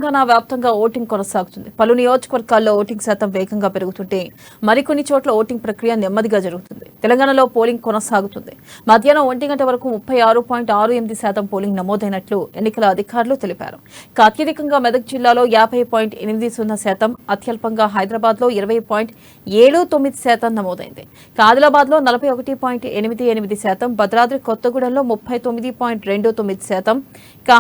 తెలంగాణ వ్యాప్తంగా ఓటింగ్ కొనసాగుతుంది. పలు నియోజకవర్గాల్లో ఓటింగ్ శాతం వేగంగా పెరుగుతుంటే మరికొన్ని చోట్ల ఓటింగ్ ప్రక్రియ నెమ్మదిగా జరుగుతుంది. తెలంగాణలో పోలింగ్ కొనసాగుతుంది. మధ్యాహ్నం 1 గంట వరకు 36.68% పోలింగ్ నమోదైనట్లు ఎన్నికల అధికారులు తెలిపారు. అత్యధికంగా మెదక్ జిల్లాలో 50.80%, అత్యల్పంగా హైదరాబాద్ లో 20.79% నమోదైంది. ఆదిలాబాద్ లో 41.88%, భద్రాద్రి కొత్తగూడెంలో 39.29%,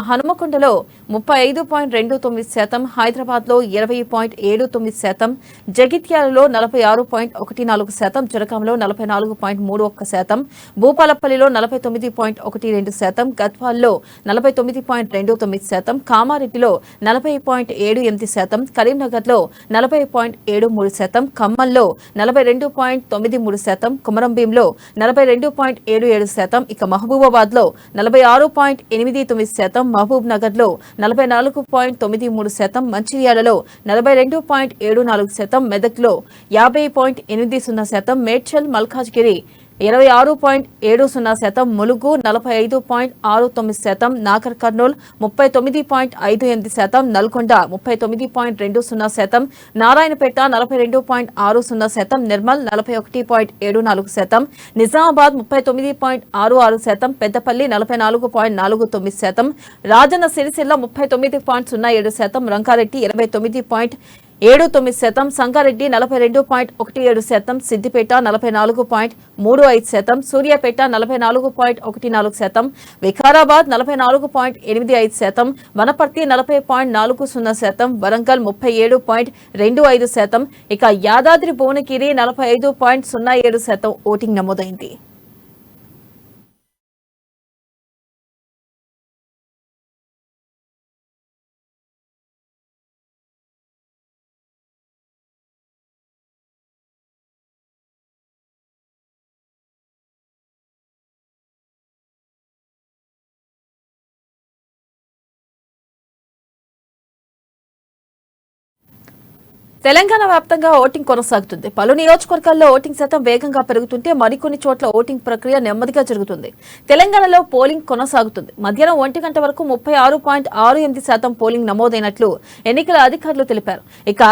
హనుమకొండలో 35.29%, హైదరాబాద్ లో 20.79%, జగిత్యాలలో 46.14%, జనగాంలో 44.31%, భూపాలపల్లిలో 49.12%, గద్వాల్లో 49.29%, కామారెడ్డిలో 40.78%, కరీంనగర్లో 40.73%, ఖమ్మంలో 42.93%, కొమరంభీంలో 42.77%, మహబూబాబాద్ లో 46.89%, మహబూబ్ నగర్ లో 44.93%, మంచిర్యాలలో 42.74%, మెదక్ లో 50.80%, మేడ్చల్ మల్కాజ్గిరి 26.70%, ములుగు 45.69%, నాగర్ కర్నూల్ 39.58%, నల్గొండ 39.20%, నారాయణపేట 42.60%, నిర్మల్ 41.74%, నిజామాబాద్ 39.66%, పెద్దపల్లి 44.49%, రాజన్న సిరిసిల్ల 39.07%, రంగారెడ్డి 29.79%, సంగారెడ్డి 42.17%, సిద్దిపేట 44.35%, సూర్యాపేట 44.14%, వికారాబాద్ 44.85%, వనపర్తి 40.40%, వరంగల్ 37.25%, యాదాద్రి భువనగిరి 45.07% ఓటింగ్ నమోదైంది. తెలంగాణ వ్యాప్తంగా ఓటింగ్ కొనసాగుతుంది. పలు నియోజకవర్గాల్లో ఓటింగ్ శాతం వేగంగా పెరుగుతుంటే మరికొన్ని చోట్ల ఓటింగ్ ప్రక్రియ నెమ్మదిగా జరుగుతుంది. తెలంగాణలో పోలింగ్ కొనసాగుతుంది. మధ్యాహ్నం 1 గంట వరకు 36.68% పోలింగ్ నమోదైనట్లు ఎన్నికల అధికారులు తెలిపారు.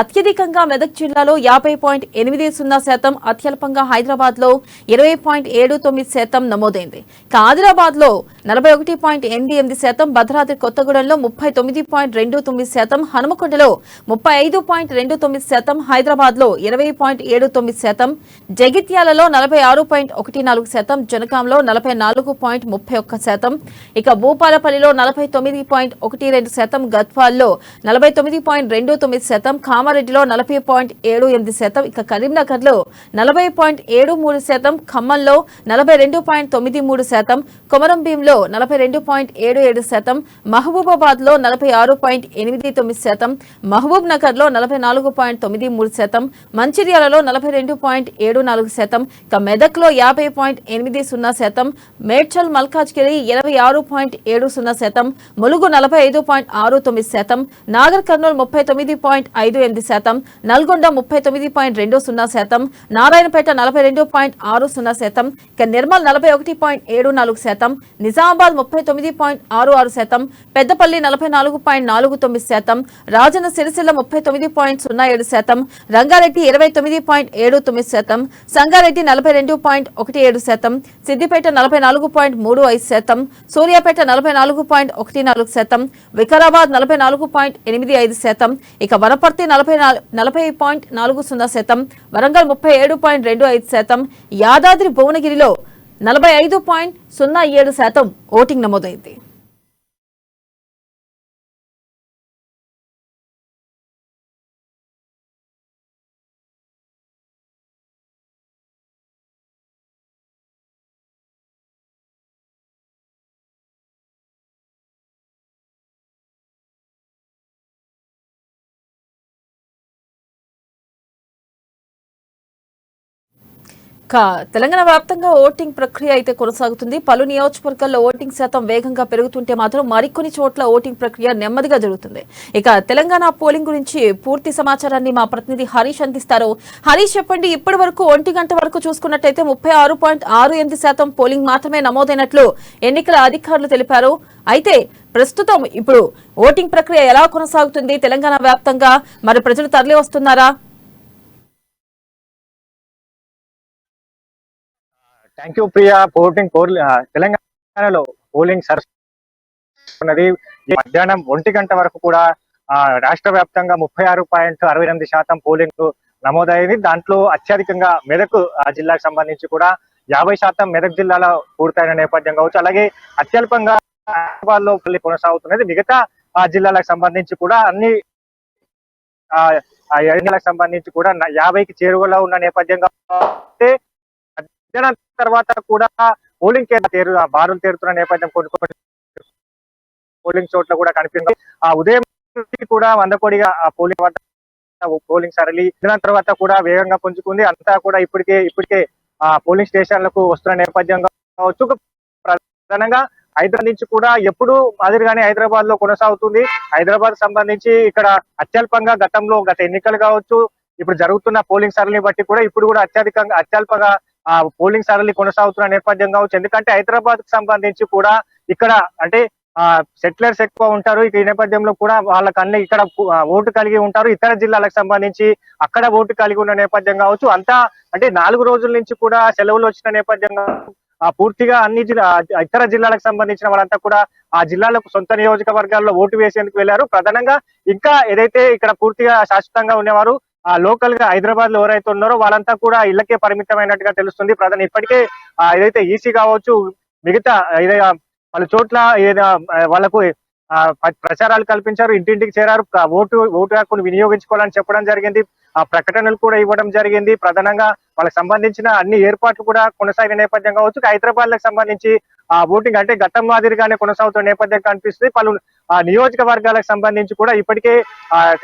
అత్యధికంగా మెదక్ జిల్లాలో 50.80%, అత్యల్పంగా హైదరాబాద్ లో 20.79% నమోదైంది. ఆదిలాబాద్ లో 41.88%, భద్రాద్రి కొత్తగూడెంలో 39.29%, హనుమకొండలో 35.29%, హైదరాబాద్ లో 20.79%, జగిత్యాలలో 46.14%, జనగాంలో 44.31%, భూపాలపల్లిలో 49.12%, గద్వాల్లో 49.29%, కామారెడ్డిలో 40.78%, కరీంనగర్ లో 40.73%, ఖమ్మంలో 42.93%, కొమరంభీంలో 42.77%, మహబూబాబాద్ లో 46.89%, మహబూబ్ నగర్ లో 44.93%, మంచిర్యాలలో 42.74%, మెదక్ లో 50.80%, మేడ్చల్ మల్కాజ్గిరి 26.70%, ములుగు 45.69%, నాగర్ కర్నూల్ 39.58%, నల్గొండ 39.20%, నారాయణపేట 42.60%, నిర్మల్ 41.74%, నిజామాబాద్ 39.66%, పెద్దపల్లి 44.49%, రాజన్న సిరిసిల్ల 39.07%, రంగారెడ్డి 29.79%, సంగారెడ్డి 42.17%, సిద్దిపేట 44.35%, సూర్యాపేట 44.14%, వికారాబాద్ 44.85%, వనపర్తి 40.40%, వరంగల్ 37.25%, యాదాద్రి భువనగిరిలో 45.07% ఓటింగ్ నమోదైంది. తెలంగాణ వ్యాప్తంగా ఓటింగ్ ప్రక్రియ అయితే కొనసాగుతుంది. పలు నియోజకవర్గాల్లో ఓటింగ్ శాతం వేగంగా పెరుగుతుంటే మాత్రం మరికొన్ని చోట్ల ఓటింగ్ ప్రక్రియ నెమ్మదిగా జరుగుతుంది. ఇక తెలంగాణ పోలింగ్ గురించి పూర్తి సమాచారాన్ని మా ప్రతినిధి హరీష్ అందిస్తారు. హరీష్, చెప్పండి, ఇప్పటి వరకు 1 గంట వరకు చూసుకున్నట్టయితే 36.68% పోలింగ్ మాత్రమే నమోదైనట్లు ఎన్నికల అధికారులు తెలిపారు. అయితే ప్రస్తుతం ఇప్పుడు ఓటింగ్ ప్రక్రియ ఎలా కొనసాగుతుంది? తెలంగాణ వ్యాప్తంగా మరి ప్రజలు తరలి వస్తున్నారా? Thank you Priya. తెలంగాణలో పోలింగ్ సరస్సున్నది. మధ్యాహ్నం 1 గంట వరకు కూడా రాష్ట్ర వ్యాప్తంగా 36.68% పోలింగ్ నమోదైంది. దాంట్లో అత్యధికంగా మెదక్ జిల్లాకు సంబంధించి కూడా 50% మెదక్ జిల్లాలో పూర్తయిన నేపథ్యం కావచ్చు. అలాగే అత్యల్పంగా హైదరాబాద్లో కొనసాగుతున్నది. మిగతా జిల్లాలకు సంబంధించి కూడా అన్ని జిల్లాలకు సంబంధించి కూడా 50కి చేరువలో ఉన్న నేపథ్యంగా మధ్యాహ్నం తర్వాత కూడా పోలింగ్ బారులు తేరుతున్న నేపథ్యం కొన్ని పోలింగ్ చోట్ల కూడా కనిపించింది. ఉదయం కూడా 100 కోడిగా పోలింగ్ సరళి తర్వాత కూడా వేగంగా పుంజుకుంది. అంతా కూడా ఇప్పటికే పోలింగ్ స్టేషన్లకు వస్తున్న నేపథ్యం కావచ్చు. ప్రధానంగా హైదరాబాద్ నుంచి కూడా ఎప్పుడు మాదిరిగానే హైదరాబాద్ లో కొనసాగుతుంది. హైదరాబాద్ సంబంధించి ఇక్కడ అత్యల్పంగా గత ఎన్నికలు కావచ్చు, ఇప్పుడు జరుగుతున్న పోలింగ్ సరళిని బట్టి కూడా ఇప్పుడు కూడా అత్యల్పంగా పోలింగ్ సరళి కొనసాగుతున్న నేపథ్యం కావచ్చు. ఎందుకంటే హైదరాబాద్ కు సంబంధించి కూడా ఇక్కడ అంటే సెటిలర్స్ ఎక్కువ ఉంటారు. ఈ నేపథ్యంలో కూడా వాళ్ళకన్నీ ఇక్కడ ఓటు కలిగి ఉంటారు. ఇతర జిల్లాలకు సంబంధించి అక్కడ ఓటు కలిగి ఉన్న నేపథ్యం కావచ్చు. అంతా అంటే 4 రోజుల నుంచి కూడా సెలవులు వచ్చిన నేపథ్యంగా పూర్తిగా అన్ని ఇతర జిల్లాలకు సంబంధించిన వాళ్ళంతా కూడా ఆ జిల్లాలకు సొంత నియోజకవర్గాల్లో ఓటు వేసేందుకు వెళ్లారు. ప్రధానంగా ఇంకా ఏదైతే ఇక్కడ పూర్తిగా శాశ్వతంగా ఉండేవారు లోకల్ గా హైదరాబాద్ లో ఎవరైతే ఉన్నారో వాళ్ళంతా కూడా ఇళ్లకే పరిమితమైనట్టుగా తెలుస్తుంది. ప్రధాని ఇప్పటికే ఏదైతే ఈసీ కావచ్చు, మిగతా ఏదైనా పలు చోట్ల వాళ్ళకు ప్రచారాలు కల్పించారు, ఇంటింటికి చేరారు, ఓటు హక్కును వినియోగించుకోవాలని చెప్పడం జరిగింది. ప్రకటనలు కూడా ఇవ్వడం జరిగింది. ప్రధానంగా వాళ్ళకి సంబంధించిన అన్ని ఏర్పాట్లు కూడా కొనసాగిన నేపథ్యం కావచ్చు. హైదరాబాద్ లకు సంబంధించి ఓటింగ్ అంటే గతం మాదిరిగానే కొనసాగుతున్న నేపథ్యం కనిపిస్తుంది. పలు నియోజకవర్గాలకు సంబంధించి కూడా ఇప్పటికే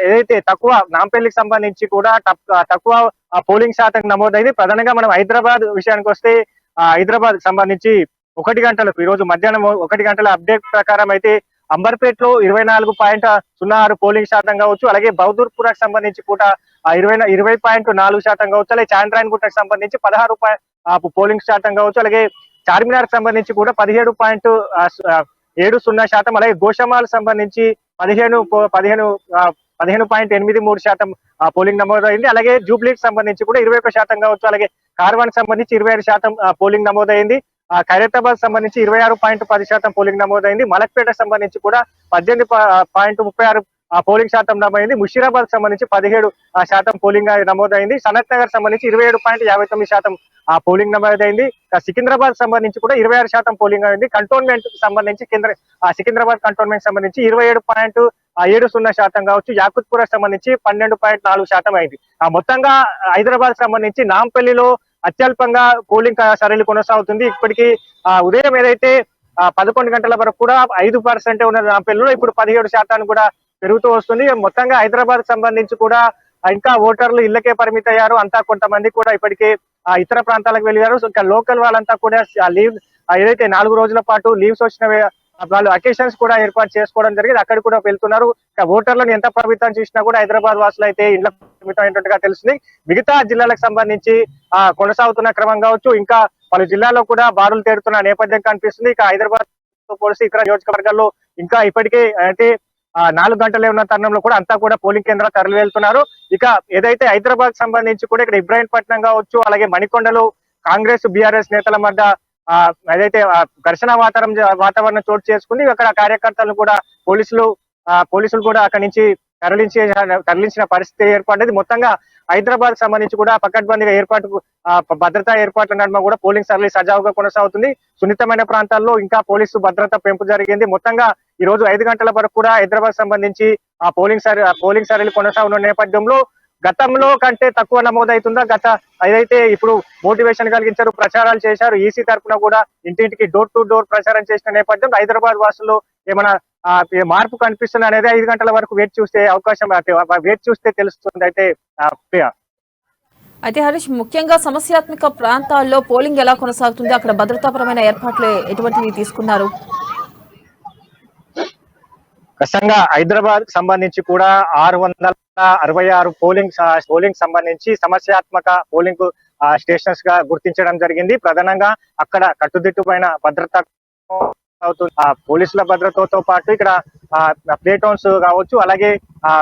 ఏదైతే తక్కువ నాంపల్లికి సంబంధించి కూడా తక్కువ పోలింగ్ శాతం నమోదైంది. ప్రధానంగా మనం హైదరాబాద్ విషయానికి వస్తే హైదరాబాద్ సంబంధించి 1 గంటలకు ఈ రోజు మధ్యాహ్నం 1 గంటల అప్డేట్ ప్రకారం అయితే అంబర్పేటలో 24.06 పోలింగ్ శాతం కావచ్చు. అలాగే బహదూర్పురకు సంబంధించి కూడా 20.4% కావచ్చు. అలాగే చాంద్రాయన్ గుట్టకు సంబంధించి 16 పోలింగ్ శాతం కావచ్చు. అలాగే చార్మినార్ సంబంధించి కూడా 17.70%. అలాగే గోషమాల్ సంబంధించి 15.83% పోలింగ్ నమోదైంది. అలాగే జూబ్లీకి సంబంధించి కూడా 21% కావచ్చు. అలాగే కార్వాన్ సంబంధించి 25% పోలింగ్ నమోదైంది. ఖైరతాబాద్ సంబంధించి 26.10% పోలింగ్ నమోదైంది. మలక్పేట సంబంధించి కూడా 18.36 పోలింగ్ శాతం నమోదైంది. ముషీరాబాద్ సంబంధించి 17% పోలింగ్ నమోదైంది. సనత్ నగర్ సంబంధించి 27.59% పోలింగ్ నమోదైంది. సికింద్రాబాద్ సంబంధించి కూడా 26% పోలింగ్ అయింది. కంటోన్మెంట్ సంబంధించి సికింద్రాబాద్ కంటోన్మెంట్ సంబంధించి 27.70% కావచ్చు. యాకుత్పుర సంబంధించి 12.4% అయింది. మొత్తంగా హైదరాబాద్ సంబంధించి నాంపల్లిలో అత్యల్పంగా పోలింగ్ సరళి కొనసాగుతుంది. ఇప్పటికీ ఉదయం ఏదైతే 11 గంటల వరకు కూడా 5% ఉన్న నాంపల్లిలో ఇప్పుడు 17% కూడా పెరుగుతూ వస్తుంది. మొత్తంగా హైదరాబాద్ సంబంధించి కూడా ఇంకా ఓటర్లు ఇళ్లకే పరిమిత అయ్యారు. అంతా కొంతమంది కూడా ఇప్పటికే ఇతర ప్రాంతాలకు వెళ్ళారు. ఇంకా లోకల్ వాళ్ళంతా కూడా లీవ్ ఏదైతే 4 రోజుల పాటు లీవ్స్ వచ్చిన వాళ్ళు అకేషన్స్ కూడా ఏర్పాటు చేసుకోవడం జరిగింది. అక్కడ కూడా వెళ్తున్నారు. ఓటర్లను ఎంత ప్రభావితం చేసినా కూడా హైదరాబాద్ వాసులు అయితే ఇళ్లకు పరిమితమైనట్టుగా తెలుస్తుంది. మిగతా జిల్లాలకు సంబంధించి కొనసాగుతున్న క్రమం కావచ్చు. ఇంకా పలు జిల్లాల్లో కూడా బారులు తేరుతున్న నేపథ్యం కనిపిస్తుంది. ఇక హైదరాబాద్ తో పోలిసి ఇతర నియోజకవర్గాల్లో ఇంకా ఇప్పటికే అయితే 4 గంటలే ఉన్న తరుణంలో కూడా అంతా కూడా పోలింగ్ కేంద్రాలు తరలి వెళ్తున్నారు. ఇక ఏదైతే హైదరాబాద్ సంబంధించి కూడా ఇక్కడ ఇబ్రాహీంపట్నం కావచ్చు, అలాగే మణికొండలో కాంగ్రెస్ బీఆర్ఎస్ నేతల మధ్య ఏదైతే ఘర్షణ వాతావరణం చోటు చేసుకుంది. అక్కడ కార్యకర్తలను కూడా పోలీసులు కూడా అక్కడి నుంచి తరలించిన పరిస్థితి ఏర్పడింది. మొత్తంగా హైదరాబాద్ సంబంధించి కూడా పకడ్బందీగా భద్రతా ఏర్పాట్ల నడుమ కూడా పోలింగ్ సరళి సజావుగా కొనసాగుతుంది. సున్నితమైన ప్రాంతాల్లో ఇంకా పోలీసు భద్రత పెంపు జరిగింది. మొత్తంగా ఈ రోజు 5 గంటల వరకు కూడా హైదరాబాద్ సంబంధించి పోలింగ్ సరళి కొనసాగుతున్న నేపథ్యంలో గతంలో కంటే తక్కువ నమోదవుతుందా? ఏదైతే ఇప్పుడు మోటివేషన్ కలిగించారు, ప్రచారాలు చేశారు, ఈసీ తరఫున కూడా ఇంటింటికి డోర్ టు డోర్ ప్రచారం చేసిన నేపథ్యంలో హైదరాబాద్ వాసుల్లో ఏమైనా మార్పు కనిపిస్తుంది అనేది 5 గంటల వరకు వేచి చూస్తే తెలుస్తుంది. అయితే అయితే హరీష్, ముఖ్యంగా సమస్యాత్మక ప్రాంతాల్లో పోలింగ్ ఎలా కొనసాగుతుంది? అక్కడ భద్రతాపరమైన ఏర్పాట్లు ఎటువంటివి తీసుకున్నారు? ఖచ్చితంగా హైదరాబాద్ సంబంధించి కూడా 666 పోలింగ్ సంబంధించి సమస్యాత్మక పోలింగ్ స్టేషన్స్ గా గుర్తించడం జరిగింది. ప్రధానంగా అక్కడ కట్టుదిట్టమైన భద్రత అవుతుంది. పోలీసుల భద్రతతో పాటు ఇక్కడ ప్లే టౌన్స్ కావచ్చు, అలాగే ఆ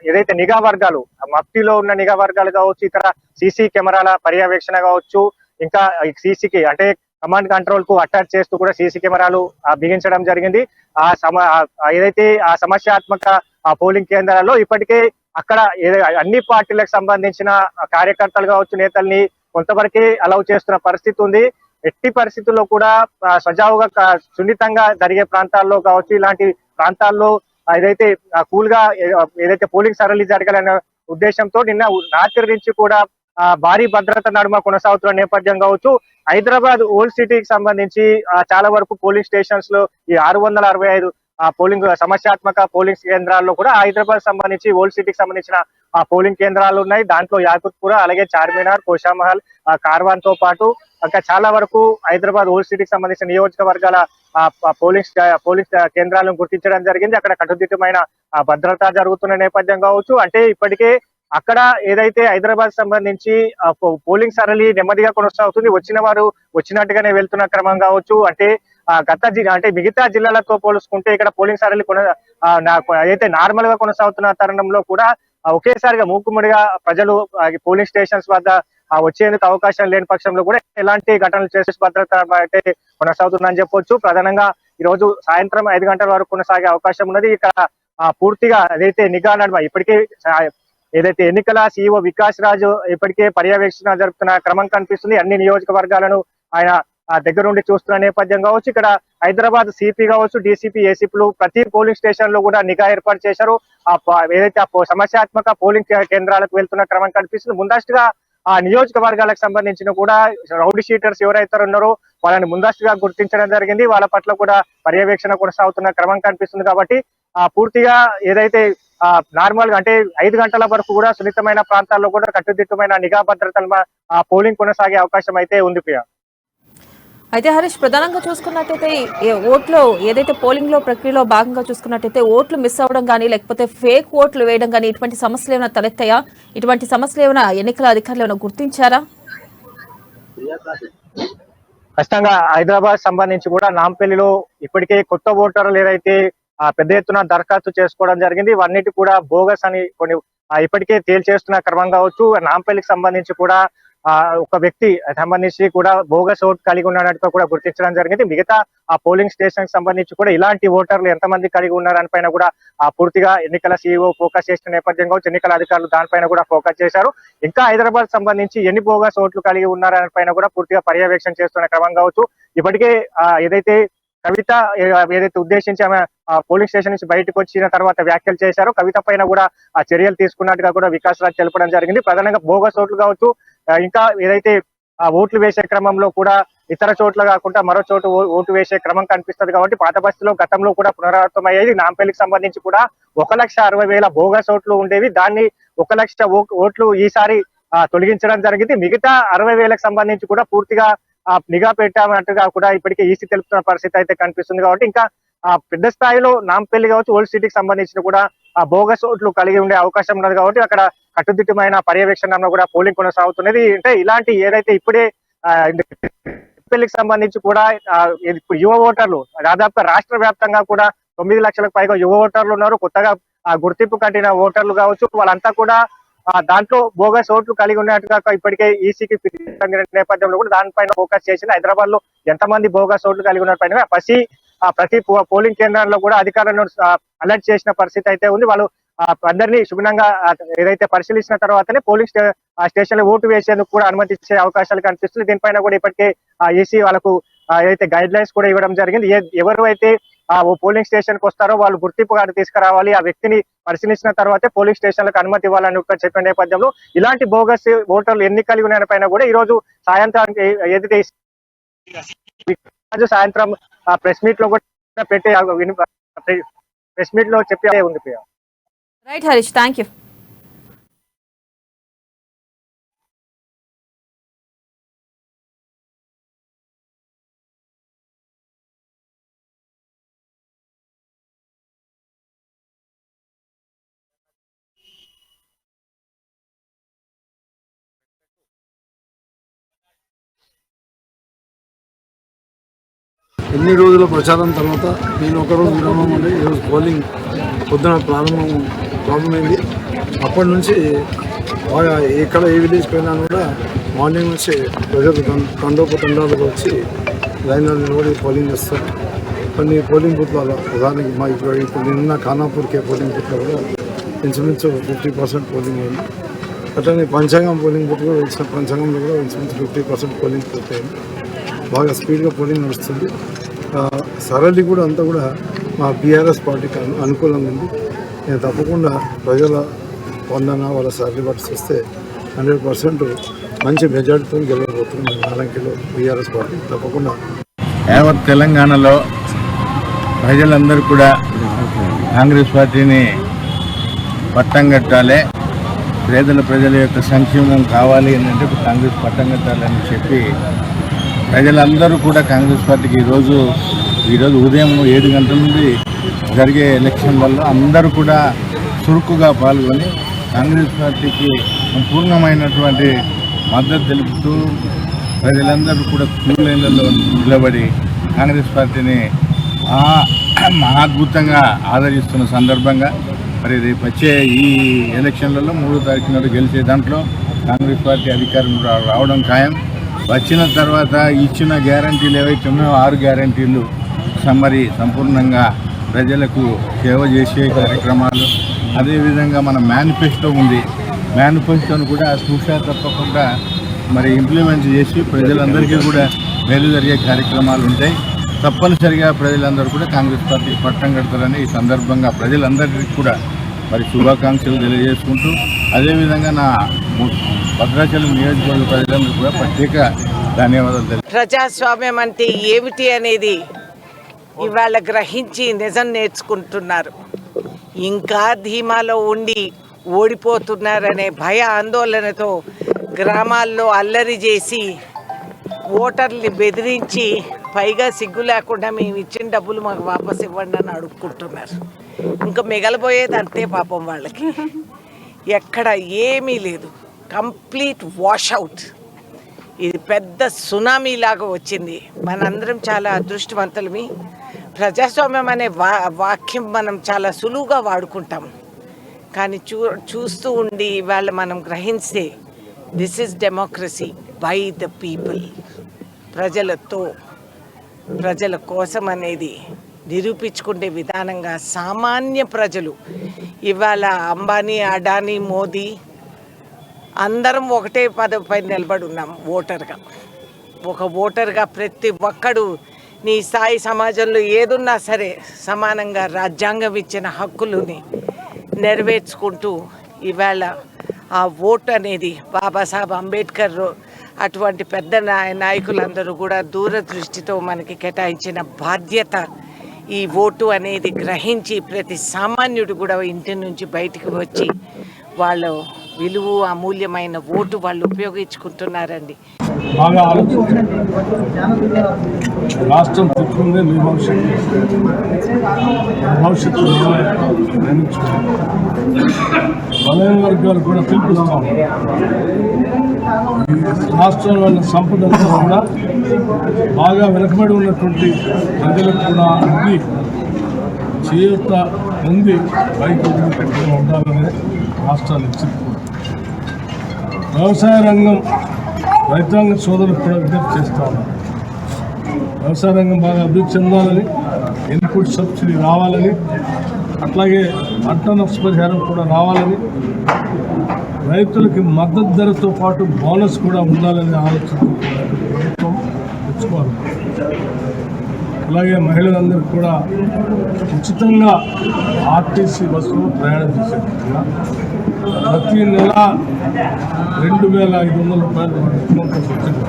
ఏదైతే నిఘా వర్గాలు మఫ్టీలో ఉన్న నిఘా వర్గాలు కావచ్చు, ఇతర సీసీ కెమెరాల పర్యవేక్షణ కావచ్చు, ఇంకా సీసీకి అంటే కమాండ్ కంట్రోల్ కు అటాచ్ చేస్తూ కూడా సీసీ కెమెరాలు బిగించడం జరిగింది. ఏదైతే ఆ సమస్యాత్మక పోలింగ్ కేంద్రాల్లో ఇప్పటికే అక్కడ అన్ని పార్టీలకు సంబంధించిన కార్యకర్తలు కావచ్చు, నేతల్ని కొంతవరకే అలౌ చేస్తున్న పరిస్థితి ఉంది. ఎట్టి పరిస్థితుల్లో కూడా సజావుగా సున్నితంగా జరిగే ప్రాంతాల్లో కావచ్చు, ఇలాంటి ప్రాంతాల్లో ఏదైతే కూల్ గా ఏదైతే పోలింగ్ సరళి జరగాలనే ఉద్దేశంతో నిన్న రాత్రి నుంచి కూడా భారీ భద్రత నడుమ కొనసాగుతున్న నేపథ్యం కావచ్చు. హైదరాబాద్ ఓల్డ్ సిటీకి సంబంధించి చాలా వరకు పోలింగ్ స్టేషన్స్ లో ఈ 665 పోలింగ్ సమస్యాత్మక పోలింగ్ కేంద్రాల్లో కూడా హైదరాబాద్ సంబంధించి ఓల్డ్ సిటీకి సంబంధించిన పోలింగ్ కేంద్రాలు ఉన్నాయి. దాంట్లో యాకుత్పుర, అలాగే చార్మినార్, కోషామహల్, కార్వాన్ తో పాటు ఇంకా చాలా వరకు హైదరాబాద్ ఓల్డ్ సిటీకి సంబంధించిన నియోజకవర్గాల పోలింగ్ కేంద్రాలను గుర్తించడం జరిగింది. అక్కడ కట్టుదిట్టమైన భద్రత జరుగుతున్న నేపథ్యం కావచ్చు. అంటే ఇప్పటికే అక్కడ ఏదైతే హైదరాబాద్ సంబంధించి పోలింగ్ సరళి నెమ్మదిగా కొనసాగుతుంది. వచ్చిన వారు వచ్చినట్టుగానే వెళ్తున్న క్రమం కావచ్చు. అంటే అంటే మిగతా జిల్లాలతో పోల్చుకుంటే ఇక్కడ పోలింగ్ సరళి ఏదైతే నార్మల్ గా కొనసాగుతున్న తరుణంలో కూడా ఒకేసారిగా మూకుమ్మడిగా ప్రజలు పోలింగ్ స్టేషన్స్ వద్ద వచ్చేందుకు అవకాశం లేని పక్షంలో కూడా ఎలాంటి ఘటనలు చేసే భద్రత అయితే కొనసాగుతుందని చెప్పొచ్చు. ప్రధానంగా ఈ రోజు సాయంత్రం 5 గంటల వరకు కొనసాగే అవకాశం ఉన్నది. ఇక్కడ పూర్తిగా ఏదైతే నిఘా నడుమ ఇప్పటికే ఏదైతే ఎన్నికల సిఇఓ వికాస్ రాజు ఇప్పటికే పర్యవేక్షణ జరుపుతున్న క్రమం కనిపిస్తుంది. అన్ని నియోజకవర్గాలను ఆయన దగ్గరుండి చూస్తున్న నేపథ్యం కావచ్చు. ఇక్కడ హైదరాబాద్ సిపి కావచ్చు, డీసీపీ, ఏసీపీలు ప్రతి పోలింగ్ స్టేషన్ లో కూడా నిఘా ఏర్పాటు చేశారు. ఏదైతే సమస్యాత్మక పోలింగ్ కేంద్రాలకు వెళ్తున్న క్రమం కనిపిస్తుంది. ముందస్తుగా ఆ నియోజకవర్గాలకు సంబంధించిన కూడా రౌడీ షీటర్స్ ఎవరైతే ఉన్నారో వాళ్ళని ముందస్తుగా గుర్తించడం జరిగింది. వాళ్ళ పట్ల కూడా పర్యవేక్షణ కొనసాగుతున్న క్రమం కనిపిస్తుంది. కాబట్టి పూర్తిగా ఏదైతే నార్మల్ గా అంటే 5 గంటల వరకు కూడా సున్నితమైన ప్రాంతాల్లో కూడా కట్టుదిట్టమైన నిఘా భద్రతల పోలింగ్ కొనసాగే అవకాశం అయితే ఉంది ప్రియా. అయితే హరీష్, ప్రధానంగా చూసుకున్నట్టయితే ఓట్లు ఏదైతే పోలింగ్ లో ప్రక్రియలో భాగంగా చూసుకున్నట్టయితే ఓట్లు మిస్ అవ్వడం కానీ, లేకపోతే ఫేక్ ఓట్లు వేయడం కానీ ఇటువంటి సమస్యలు ఏమైనా తలెత్తాయా? ఇటువంటి సమస్యలు ఏమైనా ఎన్నికల అధికారులు ఏమైనా గుర్తించారా? ఖచ్చితంగా హైదరాబాద్ సంబంధించి కూడా నాంపల్లిలో ఇప్పటికే కొత్త ఓటర్లు ఏదైతే పెద్ద ఎత్తున దరఖాస్తు చేసుకోవడం జరిగింది. ఇవన్నిటి కూడా బోగస్ అని కొన్ని ఇప్పటికే తేల్చేస్తున్న క్రమం కావచ్చు. నాంపల్లికి సంబంధించి కూడా ఒక వ్యక్తి సంబంధించి కూడా బోగస్ ఓటు కలిగి ఉన్నట్టుగా కూడా గుర్తించడం జరిగింది. మిగతా పోలింగ్ స్టేషన్ కి సంబంధించి కూడా ఇలాంటి ఓటర్లు ఎంతమంది కలిగి ఉన్నారని పైన కూడా పూర్తిగా ఎన్నికల సిఇఓ ఫోకస్ చేసిన నేపథ్యం కావచ్చు. ఎన్నికల అధికారులు దానిపైన కూడా ఫోకస్ చేశారు. ఇంకా హైదరాబాద్ సంబంధించి ఎన్ని బోగస్ ఓట్లు కలిగి ఉన్నారని పైన కూడా పూర్తిగా పర్యవేక్షణ చేస్తున్న క్రమం కావచ్చు. ఇప్పటికే ఏదైతే కవిత ఏదైతే ఉద్దేశించి ఆమె పోలింగ్ స్టేషన్ నుంచి బయటకు వచ్చిన తర్వాత వ్యాఖ్యలు చేశారో కవిత పైన కూడా చర్యలు తీసుకున్నట్టుగా కూడా వికాస్ రాజ్ తెలపడం జరిగింది. ప్రధానంగా బోగస్ ఓట్లు కావచ్చు, ఇంకా ఏదైతే ఓట్లు వేసే క్రమంలో కూడా ఇతర చోట్ల కాకుండా మరో చోటు ఓటు వేసే క్రమం కనిపిస్తుంది. కాబట్టి పాత బస్తీలో గతంలో కూడా పునరావృతం అయ్యేది. నాంపల్లికి సంబంధించి కూడా 1,60,000 బోగస్ ఓట్లు ఉండేవి. దాన్ని 1,00,000 ఓట్లు ఈసారి తొలగించడం జరిగింది. మిగతా 60,000కి సంబంధించి కూడా పూర్తిగా నిఘా పెట్టామన్నట్టుగా కూడా ఇప్పటికే ఈసీ తెలుపుతున్న పరిస్థితి అయితే కనిపిస్తుంది. కాబట్టి ఇంకా పెద్ద స్థాయిలో నాంపల్లి కావచ్చు, ఓల్డ్ సిటీకి సంబంధించిన కూడా బోగస్ ఓట్లు కలిగి ఉండే అవకాశం ఉన్నది. కాబట్టి అక్కడ కట్టుదిట్టమైన పర్యవేక్షణ కూడా పోలింగ్ కొనసాగుతున్నది. అంటే ఇలాంటి ఏదైతే ఇప్పుడే నాంపల్లికి సంబంధించి కూడా ఇప్పుడు యువ ఓటర్లు దాదాపుగా రాష్ట్ర వ్యాప్తంగా కూడా 9 లక్షలకు పైగా యువ ఓటర్లు ఉన్నారు. కొత్తగా గుర్తింపు కట్టిన ఓటర్లు కావచ్చు, వాళ్ళంతా కూడా దాంట్లో బోగస్ ఓట్లు కలిగి ఉన్నట్టుగా ఇప్పటికే ఈసీకి నేపథ్యంలో కూడా దానిపైన ఫోకస్ చేసింది. హైదరాబాద్ లో ఎంతమంది బోగస్ ఓట్లు కలిగి ఉన్న పైన ప్రతి పోలింగ్ కేంద్రాల్లో కూడా అధికారులను అలర్ట్ చేసిన పరిస్థితి అయితే ఉంది. వాళ్ళు అందరినీ శుభ్రంగా ఏదైతే పరిశీలించిన తర్వాతనే పోలింగ్ స్టేషన్ లో ఓటు వేసేందుకు కూడా అనుమతి ఇచ్చే అవకాశాలు కనిపిస్తుంది. దీనిపైన కూడా ఇప్పటికే ఈసీ వాళ్ళకు ఏదైతే గైడ్ లైన్స్ కూడా ఇవ్వడం జరిగింది. ఎవరు అయితే పోలింగ్ స్టేషన్ కి వస్తారో వాళ్ళు గుర్తింపు కార్డు తీసుకురావాలి. ఆ వ్యక్తిని పరిశీలించిన తర్వాతే పోలింగ్ స్టేషన్లకు అనుమతి ఇవ్వాలని చెప్పిన నేపథ్యంలో ఇలాంటి బోగస్ ఓటర్లు ఎన్ని కలిగి ఉన్న పైన కూడా ఈ రోజు సాయంత్రానికి ఏదైతే సాయంత్రం ప్రెస్ మీట్ లో కూడా పెట్టే ప్రెస్ మీట్ లో చెప్పే ఉంది Priya. Right Harish, thank you. ఎన్ని రోజుల ప్రచారం తర్వాత నేను ఒకరోజు విరామం ఉండి ఈరోజు పోలింగ్ పొద్దున ప్రారంభమైంది. అప్పటి నుంచి బాగా ఎక్కడ ఏ విలేజ్ పోయినా కూడా మార్నింగ్ నుంచి ప్రజలు తండోపతండాలుగా వచ్చి లైన్లో నిలబడి పోలింగ్ చేస్తారు. కొన్ని పోలింగ్ బూత్లలో ఉదాహరణకి మా ఇప్పుడు నిన్న ఖానాపూర్కే పోలింగ్ బూత్లో కూడా ఇంచుమించు 50% పోలింగ్ అయింది. అట్లనే పంచాంగం పోలింగ్ బూత్ కూడా ఇచ్చిన పంచాంగంలో కూడా ఇంచుమించు 50% పోలింగ్ పూర్తయింది. బాగా స్పీడ్గా పోలింగ్ నడుస్తుంది. సరళి కూడా అంతా కూడా మా బీఆర్ఎస్ పార్టీకి అనుకూలంగా ఉంది. నేను తప్పకుండా ప్రజల స్పందన వాళ్ళ సరళి బట్టి చూస్తే 100% మంచి మెజార్టీతో గెలవబోతుంది. 4 కిలో బీఆర్ఎస్ పార్టీ తప్పకుండా. యావత్ తెలంగాణలో ప్రజలందరూ కూడా కాంగ్రెస్ పార్టీని పట్టం కట్టాలి, ప్రజల యొక్క సంక్షేమం కావాలి అంటే కాంగ్రెస్ పట్టం కట్టాలని చెప్పి ప్రజలందరూ కూడా కాంగ్రెస్ పార్టీకి ఈరోజు ఉదయం 7 గంటల నుండి జరిగే ఎలక్షన్లలో అందరూ కూడా చురుకుగా పాల్గొని కాంగ్రెస్ పార్టీకి సంపూర్ణమైనటువంటి మద్దతు తెలుపుతూ ప్రజలందరూ కూడా క్యూ లైన్లలో నిలబడి కాంగ్రెస్ పార్టీని మహాద్భుతంగా ఆదరిస్తున్న సందర్భంగా మరి రేపు వచ్చే ఈ ఎలక్షన్లలో 3వ తారీఖు నాడు గెలిచే దాంట్లో కాంగ్రెస్ పార్టీ అధికారం రావడం ఖాయం. వచ్చిన తర్వాత ఇచ్చిన గ్యారంటీలు ఏవైతే ఉన్నాయో 6 గ్యారంటీలు సంపూర్ణంగా ప్రజలకు సేవ చేసే కార్యక్రమాలు, అదేవిధంగా మన మేనిఫెస్టో ఉంది. మేనిఫెస్టోను కూడా చూసా తప్పకుండా మరి ఇంప్లిమెంట్ చేసి ప్రజలందరికీ కూడా మేలు జరిగే కార్యక్రమాలు ఉంటాయి. తప్పనిసరిగా ప్రజలందరూ కూడా కాంగ్రెస్ పార్టీకి పట్టం కడతారని ఈ సందర్భంగా ప్రజలందరికీ కూడా మరి శుభాకాంక్షలు తెలియజేసుకుంటూ, అదేవిధంగా నా భద్రాచలం నియోజకవర్గ ప్రజలందరూ కూడా ప్రత్యేక ధన్యవాదాలు. ప్రజాస్వామ్యం అంటే ఏమిటి అనేది ఇవాళ గ్రహించి నిజం నేర్చుకుంటున్నారు. ఇంకా ధీమాలో ఉండి ఓడిపోతున్నారనే భయ ఆందోళనతో గ్రామాల్లో అల్లరి చేసి ఓటర్ని బెదిరించి పైగా సిగ్గు లేకుండా మేము ఇచ్చిన డబ్బులు మాకు వాపస్ ఇవ్వండి అని అడుక్కుంటున్నారు. ఇంకా మిగలబోయేది అంతే పాపం వాళ్ళకి. ఎక్కడ ఏమీ లేదు, కంప్లీట్ వాషౌట్. ఇది పెద్ద సునామీ లాగా వచ్చింది. మనందరం చాలా అదృష్టవంతులమి. ప్రజాస్వామ్యం అనే వాక్యం మనం చాలా సులువుగా వాడుకుంటాం, కానీ చూస్తూ ఉండి ఇవాళ మనం గ్రహిస్తే this is democracy by the people, ప్రజలతో ప్రజల కోసం అనేది నిరూపించుకునే విధానంగా సామాన్య ప్రజలు ఇవాళ అంబానీ, అడానీ, మోదీ అందరం ఒకటే పదవిపై నిలబడి ఉన్నాం. ఒక ఓటర్గా ప్రతి ఒక్కడు నీ స్థాయి సమాజంలో ఏదున్నా సరే సమానంగా రాజ్యాంగం ఇచ్చిన హక్కులని నెరవేర్చుకుంటూ ఇవాళ ఆ ఓటు అనేది బాబాసాహెబ్ అంబేద్కర్ అటువంటి పెద్ద నాయకులందరూ కూడా దూరదృష్టితో మనకి కేటాయించిన బాధ్యత ఈ ఓటు అనేది గ్రహించి ప్రతి సామాన్యుడు కూడా ఇంటి నుంచి బయటికి వచ్చి వాళ్ళ విలువ అమూల్యమైన ఓటు వాళ్ళు ఉపయోగించుకుంటున్నారండి. బాగా రాష్ట్రం పుట్టుకుందే మీ భవిష్యత్తు బలైన వర్గాలు కూడా పిలిపిస్తాం. రాష్ట్రంలో ఉన్న సంపదంతా కూడా బాగా వెనకబడి ఉన్నటువంటి ప్రజలకు కూడా అన్ని చేయూత పొంది బయట వదిలిపెట్టుకుని ఉండాలని రాష్ట్రాలు ఇచ్చింది. వ్యవసాయ రంగం రైతాంగ సోదరులకు కూడా విజ్ఞప్తి చేస్తా ఉన్నారు. వ్యవసాయ రంగం బాగా అభివృద్ధి చెందాలని, ఇన్పుట్ సబ్సిడీ రావాలని, అట్లాగే పంట నష్టపరిహారం కూడా రావాలని, రైతులకి మద్దతు ధరతో పాటు బోనస్ కూడా ఉండాలని ఆలోచన ప్రభుత్వం తెచ్చుకోవాలి. అలాగే మహిళలందరికీ కూడా ఉచితంగా ఆర్టీసీ బస్సులో ప్రయాణం చేసేట్టుగా ప్రతి నెల 2,500 రూపాయలు వచ్చేట్టుగా,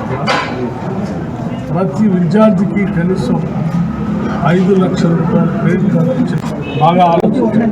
ప్రతి విద్యార్థికి కనీసం 5 లక్షల రూపాయలు క్రెడిట్ కార్డు బాగా ఆలోచించారు.